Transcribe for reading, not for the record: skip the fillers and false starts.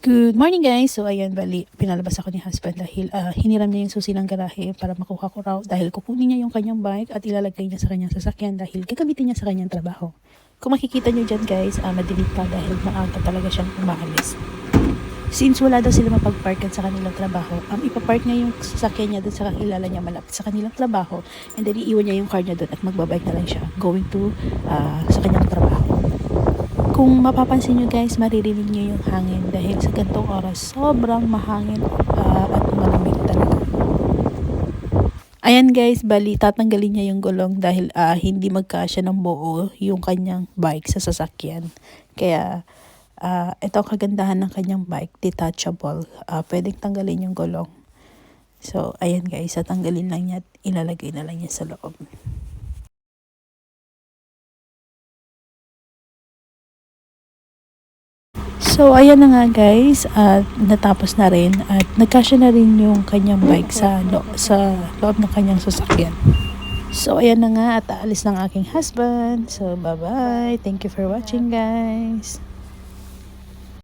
Good morning guys! So ayan, bali, pinalabas ako ni husband dahil hiniram niya yung susi ng garahe para makuha ko raw dahil kukunin niya yung kanyang bike at ilalagay niya sa kanyang sasakyan dahil gagamitin niya sa kanyang trabaho. Kung makikita niyo dyan guys, madilim pa dahil maaga talaga siyang umaalis. Since wala daw sila mapag-parkan sa kanilang trabaho, ipapark niya yung sasakyan niya doon sa kakilala niya malapit sa kanilang trabaho and then iiwan niya yung car niya doon at magbabike na lang siya going to sa kanyang trabaho. Kung mapapansin nyo guys, maririnig nyo yung hangin dahil sa gantong oras, sobrang mahangin at malamig talaga. Ayan guys, bali tatanggalin niya yung gulong dahil hindi magkasya ng buo yung kanyang bike sa sasakyan. Kaya ito ang kagandahan ng kanyang bike, detachable. Pwedeng tanggalin yung gulong. So ayan guys, tatanggalin lang niya at ilalagay na lang niya sa loob. So, ayan na nga guys, at natapos na rin at nagkasya na rin yung kanyang bike sa loob ng kanyang sasakyan. So, ayan na nga at aalis ng aking husband. So, bye-bye. Thank you for watching guys.